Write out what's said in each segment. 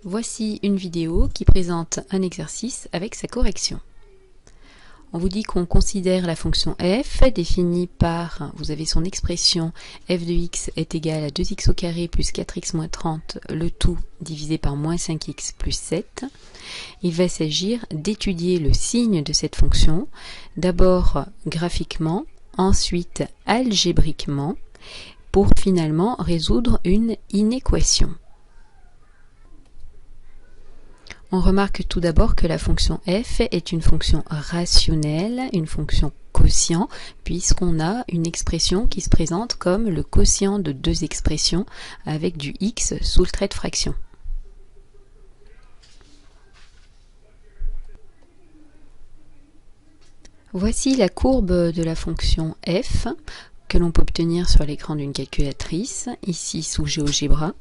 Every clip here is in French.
Voici une vidéo qui présente un exercice avec sa correction. On vous dit qu'on considère la fonction f définie par, vous avez son expression f de x est égal à 2x au carré plus 4x moins 30, le tout divisé par moins 5x plus 7. Il va s'agir d'étudier le signe de cette fonction, d'abord graphiquement, ensuite algébriquement, pour finalement résoudre une inéquation. On remarque tout d'abord que la fonction f est une fonction rationnelle, une fonction quotient, puisqu'on a une expression qui se présente comme le quotient de deux expressions avec du x sous le trait de fraction. Voici la courbe de la fonction f que l'on peut obtenir sur l'écran d'une calculatrice, ici sous GeoGebra.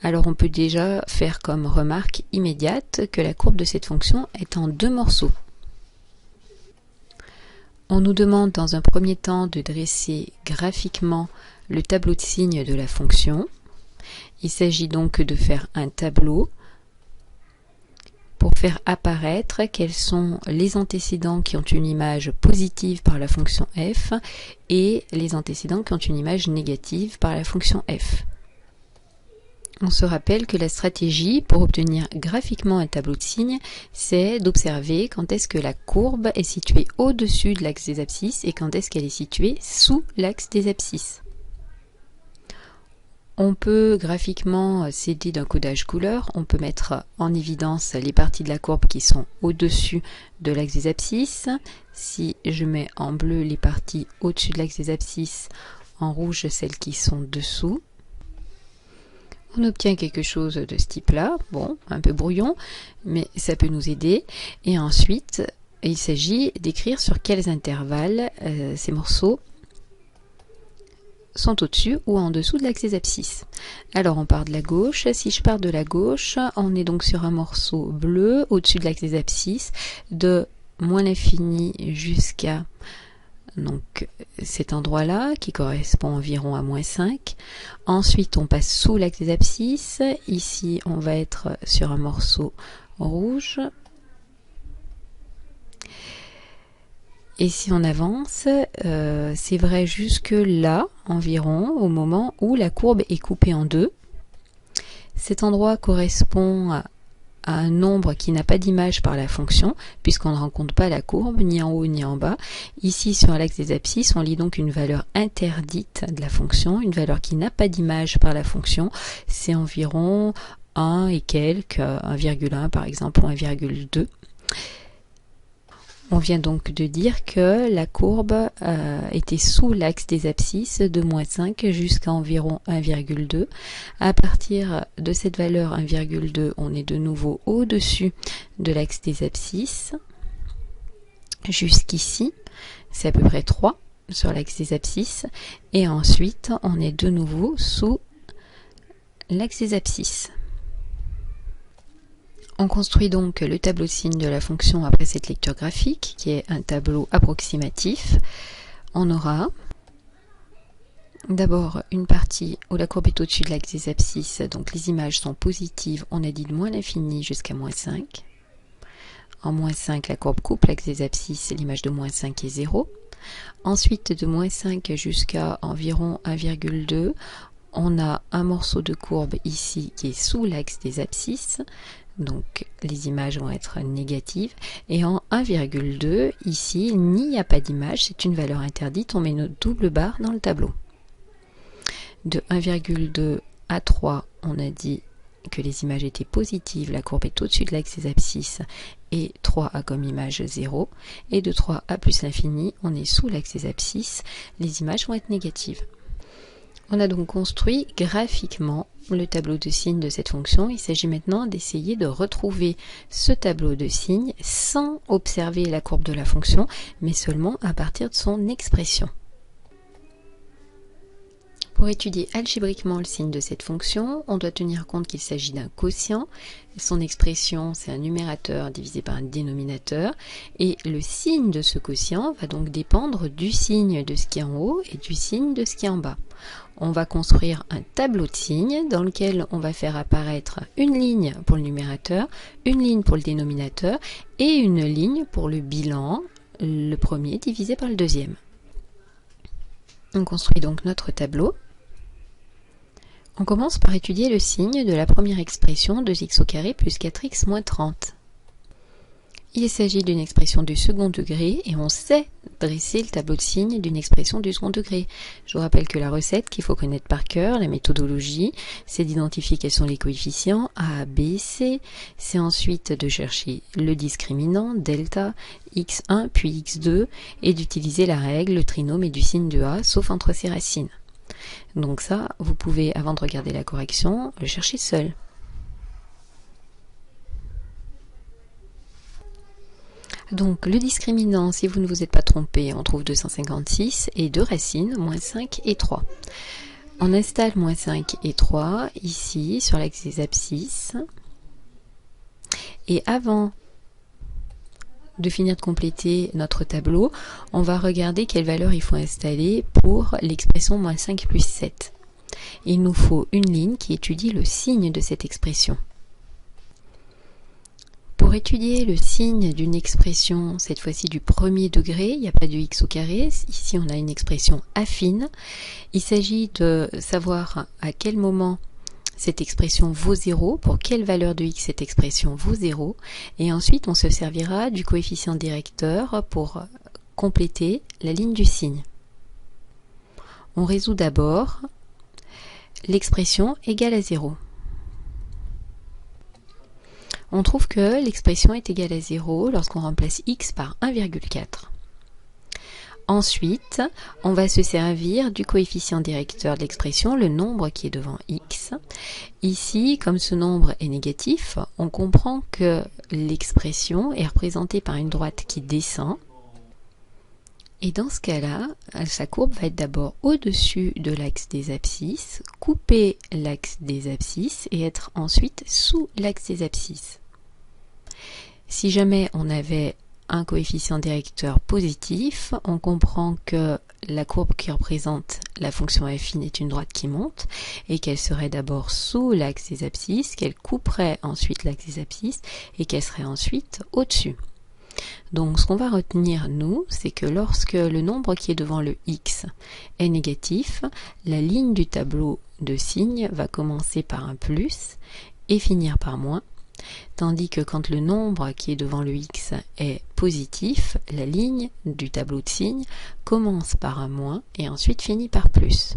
Alors on peut déjà faire comme remarque immédiate que la courbe de cette fonction est en deux morceaux. On nous demande dans un premier temps de dresser graphiquement le tableau de signes de la fonction. Il s'agit donc de faire un tableau pour faire apparaître quels sont les antécédents qui ont une image positive par la fonction f et les antécédents qui ont une image négative par la fonction f. On se rappelle que la stratégie pour obtenir graphiquement un tableau de signes, c'est d'observer quand est-ce que la courbe est située au-dessus de l'axe des abscisses et quand est-ce qu'elle est située sous l'axe des abscisses. On peut graphiquement s'aider d'un codage couleur, on peut mettre en évidence les parties de la courbe qui sont au-dessus de l'axe des abscisses. Si je mets en bleu les parties au-dessus de l'axe des abscisses, en rouge celles qui sont dessous, on obtient quelque chose de ce type-là, bon, un peu brouillon, mais ça peut nous aider. Et ensuite, il s'agit d'écrire sur quels intervalles ces morceaux sont au-dessus ou en dessous de l'axe des abscisses. Alors on part de la gauche. Si je pars de la gauche, on est donc sur un morceau bleu au-dessus de l'axe des abscisses, de moins l'infini jusqu'à donc cet endroit-là qui correspond environ à moins 5. Ensuite on passe sous l'axe des abscisses. Ici on va être sur un morceau rouge. Et si on avance, c'est vrai jusque là environ, au moment où la courbe est coupée en deux. Cet endroit correspond à un nombre qui n'a pas d'image par la fonction, puisqu'on ne rencontre pas la courbe, ni en haut ni en bas. Ici, sur l'axe des abscisses, on lit donc une valeur interdite de la fonction, une valeur qui n'a pas d'image par la fonction. C'est environ 1 et quelques, 1,1 par exemple, ou 1,2. On vient donc de dire que la courbe était sous l'axe des abscisses de moins 5 jusqu'à environ 1,2. À partir de cette valeur 1,2, on est de nouveau au-dessus de l'axe des abscisses. Jusqu'ici, c'est à peu près 3 sur l'axe des abscisses. Et ensuite, on est de nouveau sous l'axe des abscisses. On construit donc le tableau de signes de la fonction après cette lecture graphique, qui est un tableau approximatif. On aura d'abord une partie où la courbe est au-dessus de l'axe des abscisses, donc les images sont positives, on a dit de moins l'infini jusqu'à moins 5. En moins 5, la courbe coupe l'axe des abscisses, l'image de moins 5 est 0. Ensuite, de moins 5 jusqu'à environ 1,2, on a un morceau de courbe ici qui est sous l'axe des abscisses. Donc les images vont être négatives. Et en 1,2, ici, il n'y a pas d'image, c'est une valeur interdite, on met une double barre dans le tableau. De 1,2 à 3, on a dit que les images étaient positives, la courbe est au-dessus de l'axe des abscisses, et 3 a comme image 0. Et de 3 à plus l'infini, on est sous l'axe des abscisses, les images vont être négatives. On a donc construit graphiquement le tableau de signes de cette fonction. Il s'agit maintenant d'essayer de retrouver ce tableau de signes sans observer la courbe de la fonction, mais seulement à partir de son expression. Pour étudier algébriquement le signe de cette fonction, on doit tenir compte qu'il s'agit d'un quotient. Son expression, c'est un numérateur divisé par un dénominateur. Et le signe de ce quotient va donc dépendre du signe de ce qui est en haut et du signe de ce qui est en bas. On va construire un tableau de signes dans lequel on va faire apparaître une ligne pour le numérateur, une ligne pour le dénominateur et une ligne pour le bilan, le premier divisé par le deuxième. On construit donc notre tableau. On commence par étudier le signe de la première expression 2x au carré plus 4x moins 30. Il s'agit d'une expression du second degré et on sait dresser le tableau de signes d'une expression du second degré. Je vous rappelle que la recette qu'il faut connaître par cœur, la méthodologie, c'est d'identifier quels sont les coefficients A, B, C. C'est ensuite de chercher le discriminant, delta, x1 puis x2 et d'utiliser la règle, le trinôme et du signe de A, sauf entre ses racines. Donc ça, vous pouvez, avant de regarder la correction, le chercher seul. Donc le discriminant, si vous ne vous êtes pas trompé, on trouve 256 et 2 racines, moins 5 et 3. On installe moins 5 et 3 ici sur l'axe des abscisses. Et avant de finir de compléter notre tableau, on va regarder quelle valeur il faut installer pour l'expression moins 5 plus 7. Il nous faut une ligne qui étudie le signe de cette expression. Pour étudier le signe d'une expression, cette fois-ci du premier degré, il n'y a pas de x au carré, ici on a une expression affine. Il s'agit de savoir à quel moment cette expression vaut 0, pour quelle valeur de x cette expression vaut 0, et ensuite on se servira du coefficient directeur pour compléter la ligne du signe. On résout d'abord l'expression égale à 0. On trouve que l'expression est égale à 0 lorsqu'on remplace x par 1,4. Ensuite, on va se servir du coefficient directeur de l'expression, le nombre qui est devant x. Ici, comme ce nombre est négatif, on comprend que l'expression est représentée par une droite qui descend. Et dans ce cas-là, sa courbe va être d'abord au-dessus de l'axe des abscisses, couper l'axe des abscisses et être ensuite sous l'axe des abscisses. Si jamais on avait un coefficient directeur positif, on comprend que la courbe qui représente la fonction affine est une droite qui monte et qu'elle serait d'abord sous l'axe des abscisses, qu'elle couperait ensuite l'axe des abscisses et qu'elle serait ensuite au-dessus. Donc ce qu'on va retenir nous, c'est que lorsque le nombre qui est devant le x est négatif, la ligne du tableau de signes va commencer par un plus et finir par moins. Tandis que quand le nombre qui est devant le x est positif, la ligne du tableau de signes commence par un moins et ensuite finit par plus.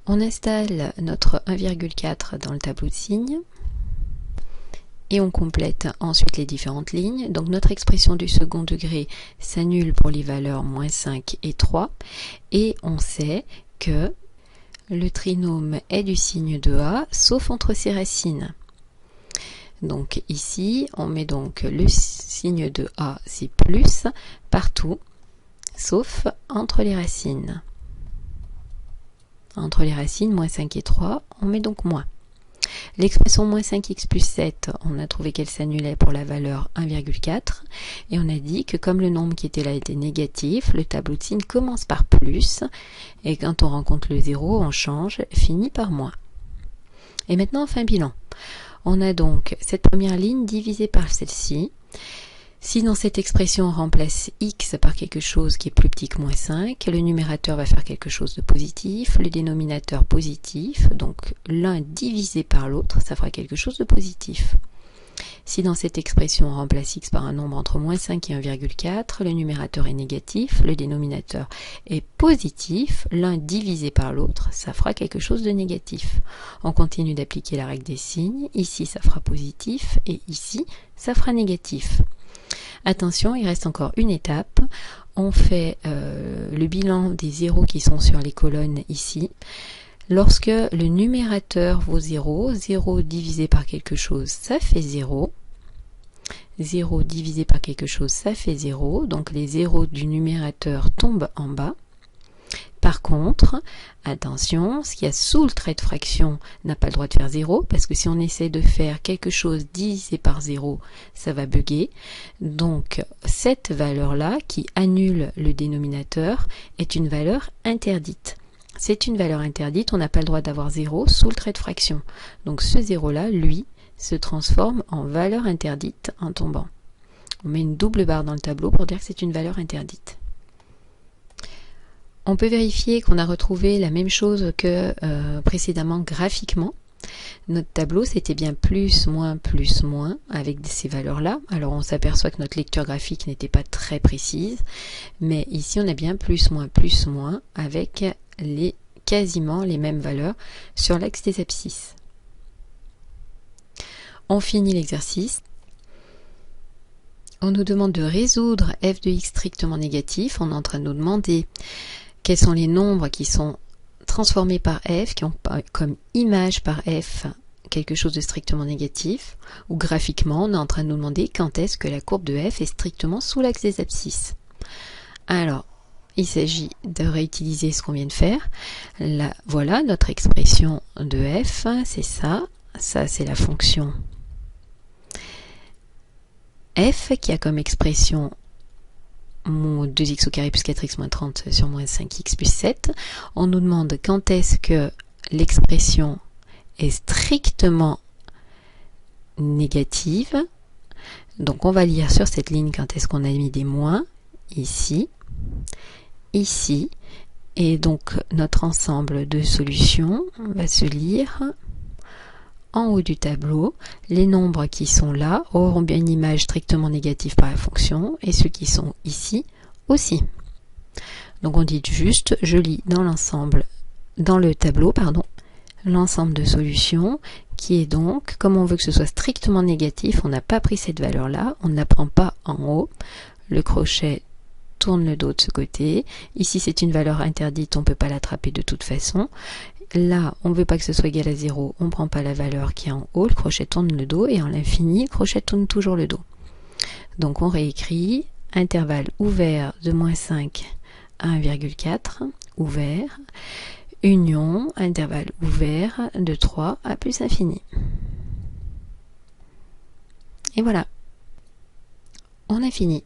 On installe notre 1,4 dans le tableau de signes et on complète ensuite les différentes lignes. Donc notre expression du second degré s'annule pour les valeurs moins 5 et 3 et on sait que le trinôme est du signe de A, sauf entre ses racines. Donc ici, on met donc le signe de A, c'est plus, partout, sauf entre les racines. Entre les racines, moins 5 et 3, on met donc moins. L'expression moins 5x plus 7, on a trouvé qu'elle s'annulait pour la valeur 1,4 et on a dit que comme le nombre qui était là était négatif, le tableau de signes commence par plus et quand on rencontre le 0, on change, finit par moins. Et maintenant on fait un bilan. On a donc cette première ligne divisée par celle-ci. Si dans cette expression on remplace x par quelque chose qui est plus petit que moins 5, le numérateur va faire quelque chose de positif, le dénominateur positif, donc l'un divisé par l'autre, ça fera quelque chose de positif. Si dans cette expression on remplace x par un nombre entre moins 5 et 1,4, le numérateur est négatif, le dénominateur est positif, l'un divisé par l'autre, ça fera quelque chose de négatif. On continue d'appliquer la règle des signes, ici ça fera positif et ici ça fera négatif. Attention, il reste encore une étape. On fait le bilan des zéros qui sont sur les colonnes ici. Lorsque le numérateur vaut 0, 0 divisé par quelque chose, ça fait 0. 0 divisé par quelque chose, ça fait 0. Donc les zéros du numérateur tombent en bas. Par contre, attention, ce qu'il y a sous le trait de fraction n'a pas le droit de faire 0, parce que si on essaie de faire quelque chose divisé par 0, ça va bugger. Donc, cette valeur-là, qui annule le dénominateur, est une valeur interdite. C'est une valeur interdite, on n'a pas le droit d'avoir 0 sous le trait de fraction. Donc ce 0-là, lui, se transforme en valeur interdite en tombant. On met une double barre dans le tableau pour dire que c'est une valeur interdite. On peut vérifier qu'on a retrouvé la même chose que précédemment graphiquement. Notre tableau, c'était bien plus, moins, avec ces valeurs-là. Alors on s'aperçoit que notre lecture graphique n'était pas très précise, mais ici on a bien plus, moins, avec quasiment les mêmes valeurs sur l'axe des abscisses. On finit l'exercice. On nous demande de résoudre f de x strictement négatif. On est en train de nous demander quels sont les nombres qui sont transformés par f, qui ont comme image par f quelque chose de strictement négatif, ou graphiquement, on est en train de nous demander quand est-ce que la courbe de f est strictement sous l'axe des abscisses. Alors, il s'agit de réutiliser ce qu'on vient de faire. Là, voilà notre expression de f, c'est ça. Ça, c'est la fonction f qui a comme expression 2x au carré plus 4x moins 30 sur moins 5x plus 7. On nous demande quand est-ce que l'expression est strictement négative. Donc on va lire sur cette ligne quand est-ce qu'on a mis des moins, ici, ici, et donc notre ensemble de solutions va se lire en haut du tableau. Les nombres qui sont là auront bien une image strictement négative par la fonction, et ceux qui sont ici aussi. Donc on dit juste, je lis dans l'ensemble, dans le tableau, pardon, l'ensemble de solutions, qui est donc, comme on veut que ce soit strictement négatif, on n'a pas pris cette valeur-là, on ne la prend pas en haut, le crochet tourne le dos de ce côté, ici c'est une valeur interdite, on ne peut pas l'attraper de toute façon, là on ne veut pas que ce soit égal à 0, on ne prend pas la valeur qui est en haut, le crochet tourne le dos, et en l'infini, le crochet tourne toujours le dos. Donc on réécrit, intervalle ouvert de moins 5 à 1,4, ouvert, union, intervalle ouvert de 3 à plus infini. Et voilà, on a fini.